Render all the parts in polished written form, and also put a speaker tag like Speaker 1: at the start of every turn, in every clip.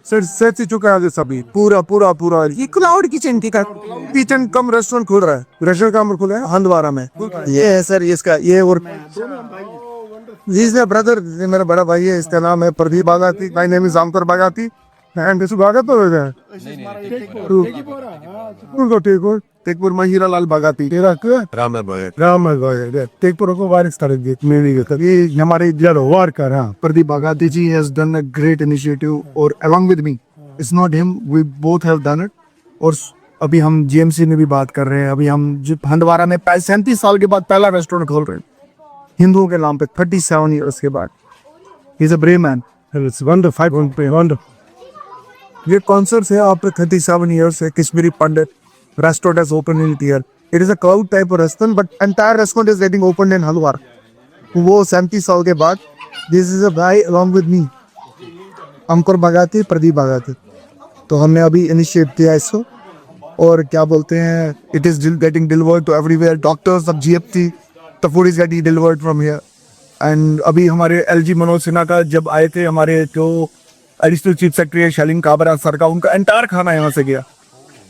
Speaker 1: Set ही चुका है सभी पूरा पूरा पूरा। ये क्लाउड किचन ठीक है, किचन कम रेस्टोरेंट खुल रहा है, रेस्टोरेंट कम खुला है हंदवारा में। ये है सर इसका, ये और ब्रदर, मेरा बड़ा भाई है, इसका नाम है Pradeep Bagati, my name is जामतर बागाती एंड दिस बागात हो गया उनको टेकपुर में हीरा लाल बागाती तेरा राम टेकपुर को वारिस कर दी मेरी ये हमारे इधर वर्कर है Pradeep Bagati ji has done a great initiative और along with me it's not him we both have done it. और अभी हम जीएमसी में भी बात कर रहे हैं, अभी हम हंदवारा में 37 साल के बाद पहला रेस्टोरेंट खोल रहे हैं हिंदुओं के नाम पे 37 इयर्स के बाद। He is a brave man, it's wonderful. ये कॉन्सर्ट है आप 37 इयर्स है कश्मीरी पंडित restaurant has opened in here. It is a cloud type of restaurant, but entire restaurant is getting opened in Halwar. वो 37 साल के बाद this is a guy along with me, अंकुर बागाती, प्रदीप बागाती। तो हमने अभी इनिशिएट किया इसको और क्या बोलते हैं it is getting delivered to everywhere. Doctors of GFT, the food is getting delivered from here. And अभी हमारे LG मनोज सिन्हा का जब आए थे हमारे जो एडिशनल चीफ सेक्रेटरी है शैलिन काबरा सर का, उनका एंटायर खाना यहाँ से गया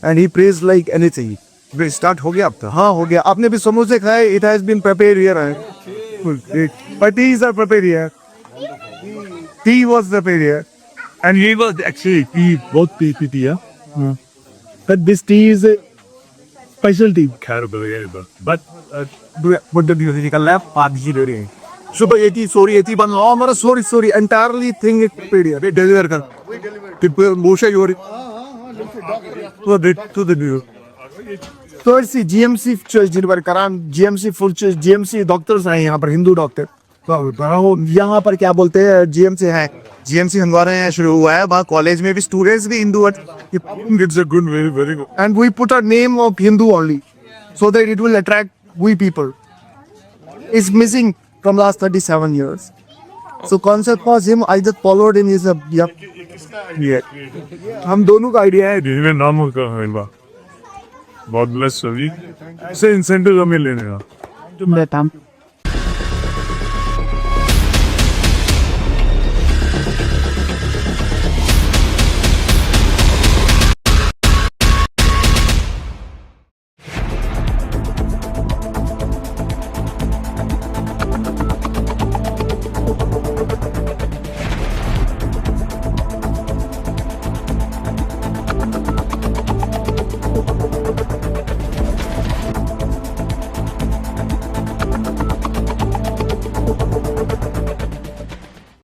Speaker 1: and he praised like anything. Start हो गया आपका? हाँ हो गया। आपने भी समोसे खाए? It has been prepared here. But tea is prepared here. Tea was prepared here. And he was actually tea, both tea, yeah. But this tea is a special tea. But what the musical lab? सुबह 80 बन रहा हमारा sorry entirely thing is prepared here. Deliver कर मोशा योरी to the new. तो ऐसी GMC deliver करा, GMC full GMC doctors हैं यहाँ पर, हिंदू डॉक्टर। तो यहाँ पर क्या बोलते हैं जीएमसी है, जीएमसी हंदवारा है शुरू हुआ है, वहाँ कॉलेज में भी स्टूडेंट्स भी Hindu. It's a good, very good. And we put a name of Hindu only so that it will attract we people. It's missing from last 37 years. So concept was him, I just followed in his हम दोनों का idea है। नाम बहुत bless सभी ऐसे incentive हमें लेने का।